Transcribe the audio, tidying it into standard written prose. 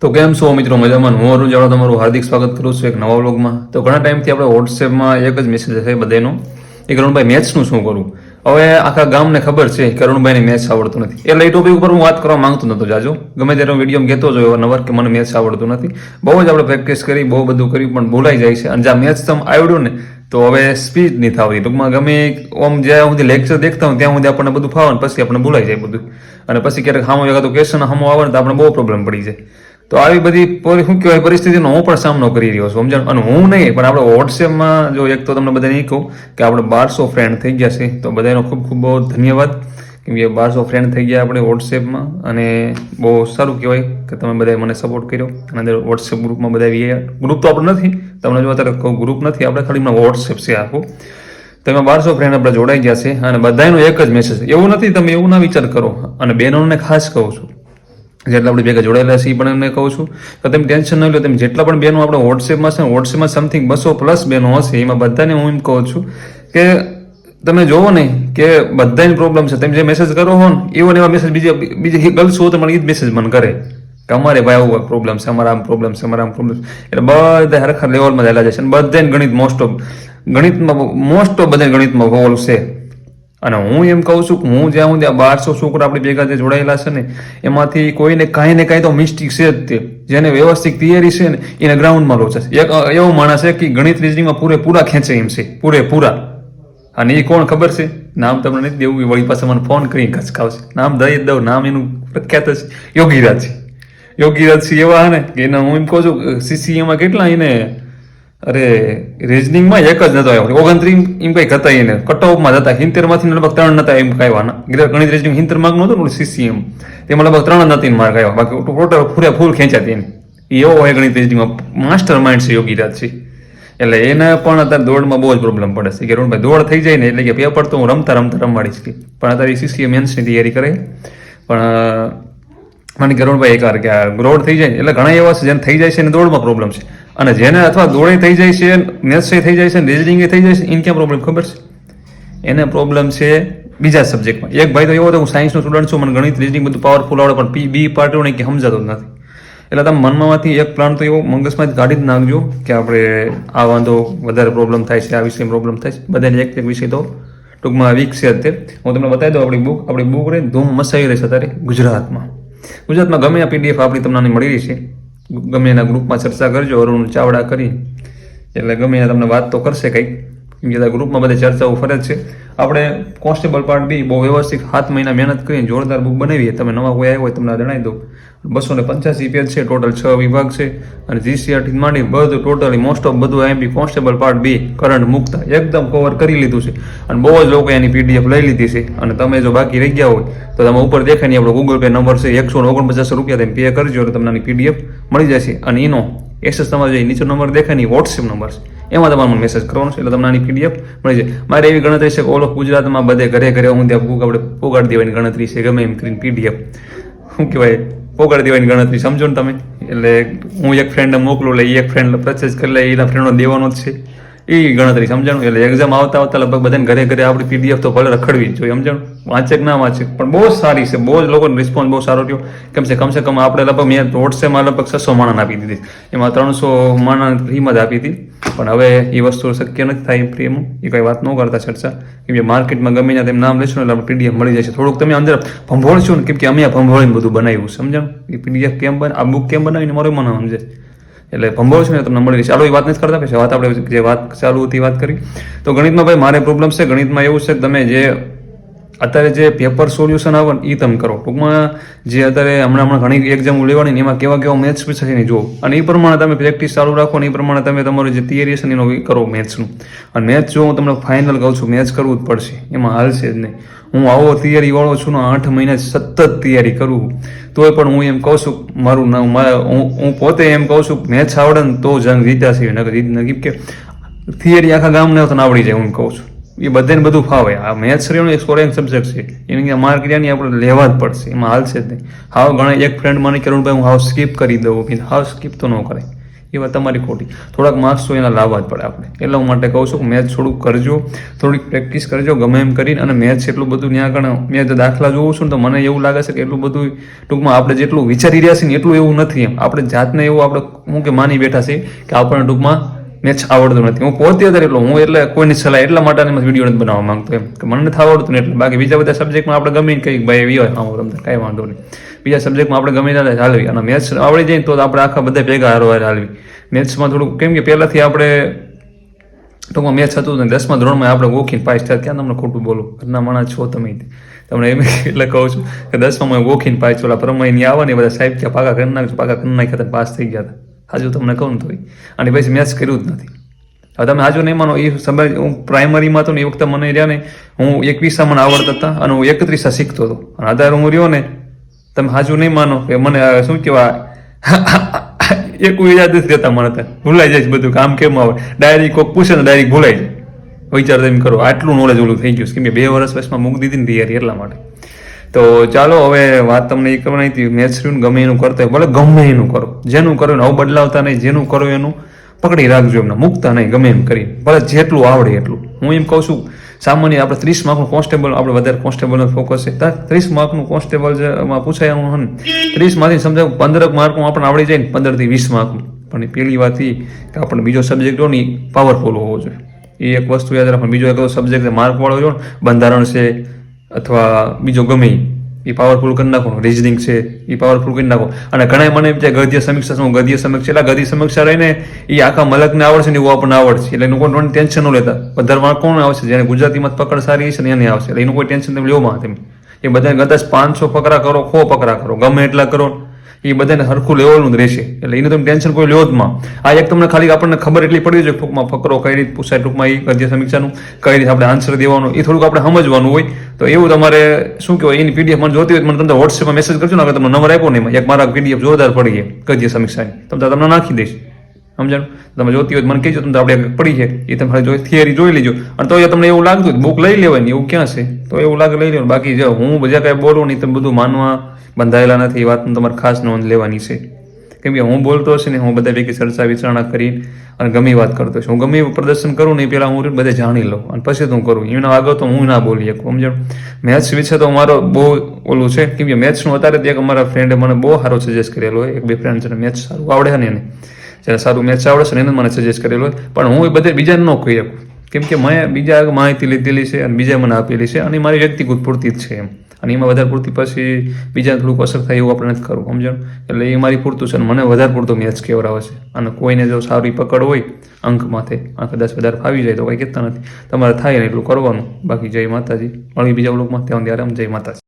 તો કેમ છો મિત્રો? મજામાં? હું અરુણ જાડો તમારું હાર્દિક સ્વાગત કરું છું એક નવા વ્લોગમાં. તો ઘણા ટાઈમથી આપણે વોટ્સએપમાં એક જ મેસેજ છે બધાનો, એ અરુણભાઈ મેથ્સનું શું કરું. હવે આખા ગામને ખબર છે કે અરુણભાઈને મેથ્સ આવડતું નથી, એટલે એ ટોપિક ઉપર હું વાત કરવા માંગતો નતો જાજો. ગમે ત્યારે હું વિડીયો કહેતો જ નવાર કે મને મેથ્સ આવડતું નથી. બહુ જ આપણે પ્રેક્ટિસ કરી, બહુ બધું કર્યું, પણ ભૂલાઈ જાય છે. અને જ્યાં મેથ્સ તમે આવડ્યું ને તો હવે સ્પીડ નહીં થતી. ટૂંકમાં ગમે આમ જ્યાં સુધી લેક્ચર દેખતા હોય ત્યાં સુધી આપણને બધું ફાવે, પછી આપણે ભૂલાઈ જાય બધું. અને પછી ક્યારેક સામો એકાદો ક્વેશ્ચન સામો આવે ને તો આપણે બહુ પ્રોબ્લેમ પડી જાય. તો આવી બધી શું કહેવાય પરિસ્થિતિનો હું પણ સામનો કરી રહ્યો છું, સમજણ. અને હું નહીં પણ આપણે વોટ્સએપમાં જો એક તો તમને બધાને એ કહું કે આપણે 1200 ફ્રેન્ડ થઈ ગયા છે. તો બધાનો ખૂબ ખૂબ બહુ ધન્યવાદ, કેમ કે 1200 ફ્રેન્ડ થઈ ગયા આપણે વોટ્સએપમાં. અને બહુ સારું કહેવાય કે તમે બધાએ મને સપોર્ટ કર્યો. અને અંદર વોટ્સએપ ગ્રુપમાં બધા ગ્રુપ તો આપણે નથી, તમને જો અત્યારે કહું ગ્રુપ નથી આપણે, ખાલી વોટ્સએપ છે આખું. તમે 1200 ફ્રેન્ડ આપણે જોડાઈ ગયા છે. અને બધાનો એક જ મેસેજ, એવું નથી તમે એવું ના વિચાર કરો. અને બહેનોને ખાસ કહું છું જેટલા આપણે ભેગા જોડાયેલા છે એ પણ એમને કહું છું કે તમે ટેન્શન ન લો. તમે જેટલા પણ બહેનો આપણે વોટ્સએપમાં છે, વોટ્સએપમાં સમથિંગ 200+ બહેનો હશે, એમાં બધાને હું એમ કહું છું કે તમે જોવો ને કે બધાની પ્રોબ્લેમ છે. તમે જે મેસેજ કરો હો ને એવા મેસેજ બીજી ગર્લ્સ હો તો મને એ જ મેસેજ મને કરે કે અમારે ભાઈ આવું પ્રોબ્લેમ છે, અમારા આમ પ્રોબ્લેમ છે, અમારા આમ પ્રોબ્લેમ છે. એટલે બધા હરખા લેવલમાં ચાલ્યા જાય છે. અને બધાને ગણિતમાં મોસ્ટ ઓફ બધા ગણિતમાં હોલ છે. અને હું એમ કહું છું કે હું જ્યાં હું ત્યાં 1200 છોકરા આપણી ભેગા જે જોડાયેલા છે ને એમાંથી કોઈને કાંઈ ને કાંઈ તો મિસ્ટેક છે જ. તે જેને વ્યવસ્થિત થિયરી છે ને એને ગ્રાઉન્ડમાં લોચે છે. એક એવો માણસ છે કે ગણિત રીઝનિંગમાં પૂરેપૂરા ખેંચે એમ છે, પૂરેપૂરા. અને એ કોણ ખબર છે? નામ તમને નથી દેવું, વળી પાસે મને ફોન કરીને ખચકાવશે. નામ દઈ જ દઉં, નામ એનું પ્રખ્યાત છે યોગીરાજ. યોગીરાજ છે એવા ને કે એને હું એમ કહું છું સીસીએમાં કેટલા એને અરે રીઝનિંગમાં એક જ નતો આવ્યો, 29 એમ કંઈક હતા. એને કટઓફમાં હતા 70માંથી લગભગ 3 નતા એમ કાંઈ. ગણિત રીઝનિંગ 70 માર્ક નું હતું સીસીએમ, તેમાં લગભગ 3 નથી માર્ક આવ્યા, બાકી ટોટલ ફૂલ ખેંચાતી એને. એવો હોય ગણિત રીઝનિંગમાં માસ્ટર માઇન્ડ છે યોગીરાજ છે. એટલે એને પણ અત્યારે દોડમાં બહુ જ પ્રોબ્લેમ પડે છે કે ભાઈ દોડ થઈ જાય ને એટલે કે પેપર તો હું રમતા રમવાડીશ કે. પણ અત્યારે સીસીએમ મેન્સની તૈયારી કરે. પણ મને કરુણભાઈ એકવાર કે આ ગ્રોડ થઈ જાય એટલે ઘણા એવા છે જેને થઈ જાય છે ને દોડમાં પ્રોબ્લેમ છે. અને જેને અથવા દોડે થઈ જાય છે, મેથ્સ થઈ જાય છે, રીઝનિંગ થઈ જાય છે, એને ક્યાં પ્રોબ્લેમ ખબર છે? એને પ્રોબ્લેમ છે બીજા સબ્જેક્ટમાં. એક ભાઈ તો એવો હતો, હું સાયન્સનો સ્ટુડન્ટ છું, મને ગણિત રીઝનિંગ બધું પાવરફુલ આવડે, પણ બી પાર્ટ એવું નહીં કે સમજાતો જ નથી. એટલે તમે મનમાંથી એક પ્લાન તો એવો મગજમાંથી કાઢી જ નાખજો કે આપણે આ વાંધો વધારે પ્રોબ્લેમ થાય છે, આ વિષય પ્રોબ્લેમ થાય છે. બધાને એક વિષય તો ટૂંકમાં વીક છે અત્યારે. હું તમને બતાવી દઉં આપણી બુક રહી ધૂમ મચાવી રહી છે અત્યારે ગુજરાતમાં ગમે આ પીડીએફ આપણી તમને મળી રહી છે. ગમે એના ગ્રુપમાં ચર્ચા કરજો, અરુણ ચાવડા કરી, એટલે ગમે એના તમને વાત તો કરશે કંઈક. બીજા ગ્રુપમાં બધા ચર્ચાઓ ફરે જ છે. આપણે કોન્સ્ટેબલ પાર્ટ બી બહુ વ્યવસ્થિત 7 મહિના મહેનત કરીને જોરદાર બુક બનાવીએ. તમે નવા કોઈ આવ્યો હોય તમને જણાવી દઉં. 285 પેજ છે, ટોટલ 6 વિભાગ છે. અને જીસીઆરટી માંડી બધું ટોટલી મોસ્ટ ઓફ બધું MB constable part B current મુકતા એકદમ કવર કરી લીધું છે. અને બહુ જ લોકો એની પીડીએફ લઈ લીધી છે. અને તમે જો બાકી રહી ગયા હોય તો તમે ઉપર દેખાય નહીં, આપણો ગૂગલ પે નંબર છે 149 રૂપિયા તમે પે કરજો એટલે તમને પીડીએફ મળી જશે. અને એનો એક્સેસ તમારે જે નીચે નંબર દેખાય નહીં વોટ્સએપ નંબર છે, એમાં તમારે મેસેજ કરવાનો છે એટલે તમને આની પીડીએફ મળી જાય. મારે એવી ગણતરી છે કે ઓલ ઓફ ગુજરાતમાં બધે ઘરે હું ત્યાં બુક આપણે પોગાડી દેવાની ગણતરી છે. ગમે એમ કરીને પીડીએફ શું કહેવાય પોગાડી દેવાની ગણતરી, સમજો ને તમે. એટલે હું એક ફ્રેન્ડને મોકલું એટલે એક ફ્રેન્ડ પરચેસ કરી લે, એના ફ્રેન્ડનો દેવાનો જ છે એ ગણતરી, સમજાણું. એટલે એક્ઝામ આવતા લગભગ બધાને ઘરે આપણી પીડીએફ તો ભલે રખડવી જ જોઈએ, સમજાણું. વાંચે કે ના વાંચે પણ બહુ જ સારી છે, બહુ જ લોકોનો રિસ્પોન્સ બહુ સારો રહ્યો. કમસે કમ આપણે લગભગ મેં વોટ્સએપમાં લગભગ 600 માણસને આપી દીધી, એમાં 300 માણસ ફ્રીમાં જ આપી હતી. પણ હવે એ વસ્તુ શક્ય નથી થાય ફ્રીમાં, એ કંઈ વાત ન કરતા ચર્ચા. કેમ કે માર્કેટમાં ગમે ત્યાં તમે નામ લેશો ને એટલે આપણે પીડીએફ મળી જશે. થોડુંક તમે અંદર ભંભોળશો ને, કેમ કે અમે ભંભોળીને બધું બનાવ્યું, સમજાણું. એ પીડીએફ કેમ બને, આ બુક કેમ બનાવીને મારું મને સમજે. એટલે ભંભોળ છે ને તમને મળી રહી. ચાલો એ વાત નથી કરતા, પછી વાત આપણે જે વાત ચાલુ હતી વાત કરી. તો ગણિતમાં ભાઈ મારે પ્રોબ્લેમ છે. ગણિતમાં એવું છે કે તમે જે અત્યારે જે પેપર સોલ્યુશન આવે ને એ તમે કરો. ટૂંકમાં જે અત્યારે હમણાં ઘણી એક્ઝામ લેવાની ને એમાં કેવા મેથ્સ પૂછે છે ને જુઓ. અને એ પ્રમાણે તમે પ્રેક્ટિસ ચાલુ રાખો ને એ પ્રમાણે તમે તમારું જે થિયરી છે ને એનો કરો મેથ્સનું. અને મેથ્સ જો હું તમને ફાઇનલ કહું છું, મેથ્સ કરવું જ પડશે, એમાં હાલશે જ નહીં. હું આવો તૈયારી વાળો છું ને, 8 મહિના સતત તૈયારી કરું તોય પણ હું એમ કહું છું મારું નામ હું પોતે એમ કહું છું મેથ્સ આવડે ને તો જંગ જીત્યા છે. નગીબ કે થિયરી આખા ગામને આવડી જાય હું કહું છું. એ બધાને બધું ફાવે. આ મેથ્સ રહ્યો એક સ્કોરિંગ સબ્જેક્ટ છે, એની માર્ક જ્યાં આપણે લેવા જ પડશે, એમાં હાલશે જ નહીં. હાવ ઘણા એક ફ્રેન્ડ મને કરુણભાઈ હું હાવ સ્કીપ કરી દઉં, હાવ સ્કીપ તો ન કરાય. એ વાત તમારી ખોટી. થોડાક માર્ક્સ તો એના લાવવા જ પડે આપણે. એટલા હું માટે કહું છું કે મેથ્સ થોડુંક કરજો, થોડીક પ્રેક્ટિસ કરજો ગમે એમ કરીને. અને મેથ્સ એટલું બધું ત્યાં આગળ મેં જે દાખલા જોઉં છું ને તો મને એવું લાગે છે કે એટલું બધું ટૂંકમાં આપણે જેટલું વિચારી રહ્યા છીએ ને એટલું એવું નથી એમ. આપણે જાતને એવું આપણે હું કે માની બેઠા છીએ કે આપણને ટૂંકમાં મેથ્સ આવડતું નથી. હું પોતે અત્યારે એટલો હું એટલે કોઈની સલાહ એટલા માટે વિડીયો નથી બનાવવા માંગતો એમ કે મને નથી આવડતું ને એટલે. બાકી બીજા બધા સબ્જેક્ટમાં આપણે ગમે કંઈક ભાઈ એવી હોય હું રમતા કાંઈ વાંધો નહીં. બીજા સબ્જેક્ટમાં આપણે ગમે ત્યારે હાલવી અને મેથ્સ આવડી જાય તો આપણે આખા બધા ભેગા હારવાર હાલવી. મેથ્સમાં થોડુંક કેમ કે પહેલાંથી આપણે ટૂંકમાં મેથ્સ હતું ને 10મા ધોરણમાં આપણે ગોખીને પાસ થયા. ક્યાં તમને ખોટું બોલું, ઘરના માણસ છો તમે, તમને એમ એટલે કહું છું કે 10માં ગોખીને પાસ ઓલા પ્રમાય ની આવે ને બધા સાહેબ ત્યાં પાકા કરી નાખજો, પાકા કરી નાખ્યા પાસ થઈ ગયા હતા. હાજુ તમને કહું ને તો અને પછી મેથ્સ કર્યું જ નથી. હવે તમે હાજુ નહીં માનો, એ સમય હું પ્રાઇમરીમાં હતો ને એ વખતે મને રહ્યા ને હું 21 મને આવડતા હતા અને હું 31 શીખતો હતો. અને અત્યારે હું રહ્યો ને તમે હાજુ નહીં માનો કે મને શું કહેવાય એક યાદ નથી રહેતા મને તો ભૂલાઈ જાય બધું કામ કેમ આવે. ડાયરેક્ટ કોઈક પૂછે ને ડાયરેક્ટ ભૂલાઈ જાય. વિચાર એમ કરો આટલું નોલેજ ઓલું થઈ ગયું કેમ કે 2 વર્ષ વચમાં મૂકી દીધી ને તૈયારી એટલા માટે. તો ચાલો હવે વાત તમને એ કરવાની હતી. મેથ્સ ગમે એનું કરતા હોય ભલે ગમે એનું કરો, જેનું કરો એને આવું બદલાવતા નહીં, જેનું કરો એનું પકડી રાખજો, એમને મૂકતા નહીં ગમે એમ કરી, ભલે જેટલું આવડે એટલું. હું એમ કહું છું સામાન્ય આપણે 30 માર્કનું કોન્સ્ટેબલ આપણે વધારે કોન્સ્ટેબલનો ફોકસ છે. 30 માર્કનું કોન્સ્ટેબલ જેમાં પૂછાય હું 30માંથી સમજાવ 15 માર્કનું આપણને આવડી જાય ને 15 થી 20 માર્કનું. પણ પેલી વાત એ કે આપણે બીજો સબ્જેક્ટ હોય ને પાવરફુલ હોવો જોઈએ. એ એક વસ્તુ યાદ રાખો. બીજો એક સબ્જેક્ટ માર્ક વાળો જો ને બંધારણ છે અથવા બીજો ગમે એ પાવરફુલ કરી નાખો. રિઝનિંગ છે એ પાવરફુલ કરી નાખો. અને ઘણા મને એમ થાય ગદ્ય સમીક્ષા શું ગદ્ય સમીક્ષા એટલે ગદ્ય સમીક્ષા રહીને એ આખા મલકને આવડશે ને એવું આપણને આવડશે એટલે એનું કોઈ ટેન્શન ન લેતા. વધારે માર્ક કોણ આવશે જેને ગુજરાતીમાં પકડ સારી છે ને એને આવશે એટલે એનું કોઈ ટેન્શન તમે લેવામાં તમે એ બધાને કદાચ 500 ફકરા કરો 100 ફકરા કરો ગમે એટલા કરો એ બધાને સરખું લેવલનું જ રહેશે એટલે એનું તમે ટેન્શન કોઈ લ્યો જ માં. આ એક તમને ખાલી આપણને ખબર એટલી પડી છે ટૂંકમાં ફકરો કઈ રીતે પૂછાય, ટૂંકમાં એ ગદ્ય સમીક્ષાનું કઈ રીતે આપણે આન્સર દેવાનો એ થોડુંક આપણે સમજવાનું હોય. તો એવું તમારે શું કહેવાય એની પીડીએફ મને જોતી હોય મને તમને વોટ્સએપમાં મેસેજ કરજો ને. તમને નંબર આપ્યો નહીં એક મારા પીડીએફ જોરદાર પડી છે ગદ્ય સમીક્ષાની તમને નાખી દઈશ. સમજાણું? તમે જોતી હોય મને કહેજો તમને આપણે પડી છે એ તમે ખાલી થિયરી જોઈ લેજો. અને તો તમને એવું લાગતું હોય બુક લઈ લેવાની એવું ક્યાં છે તો એવું લાગે લઈ લેવાનું. બાકી જો હું બીજા કાંઈ બોલું નહીં તમે બધું માનવા બંધાયેલા નથી. એ વાતનું તમારે ખાસ નોંધ લેવાની છે. કેમ કે હું બોલતો હશે ને હું બધા ભેગી ચર્ચા વિચારણા કરીને અને ગમે વાત કરતો છું. હું ગમે એવું પ્રદર્શન કરું ને એ પહેલાં હું બધે જાણી લઉં અને પછી હું કરું. એના આગળ તો હું ના બોલી શકું. સમજણ? મેથ્સ વિશે તો મારો બહુ ઓલું છે કેમ કે મેથ્સનું અત્યારે એક અમારા ફ્રેન્ડે મને બહુ સારો સજેસ્ટ કરેલો હોય. 1-2 ફ્રેન્ડ છે મેથ્સ સારું આવડે છે ને એને જ્યારે સારું મેથ્સ આવડે છે ને એને મને સજેસ્ટ કરેલો હોય. પણ હું એ બધે બીજાને ન કહી શકું કેમ કે મેં બીજા માહિતી લીધેલી છે અને બીજા મને આપેલી છે અને મારી વ્યક્તિગત પૂરતી જ છે એમ. અને એમાં વધારે પૂરતી પછી બીજાને થોડુંક અસર થાય એવું આપણે નથી કરવું. સમજણ? એટલે એ મારી પૂરતું છે અને મને વધારે પૂરતું મેથ્સ કહેવડાવે છે. અને કોઈને જો સારી પકડ હોય અંક માથે કદાચ વધારે ફાવી જાય તો કંઈ કહેતા નથી. તમારે થાય ને એટલું કરવાનું. બાકી જય માતાજી. મળી બીજા વ્લોગમાં ત્યાં ત્યારે જય માતાજી.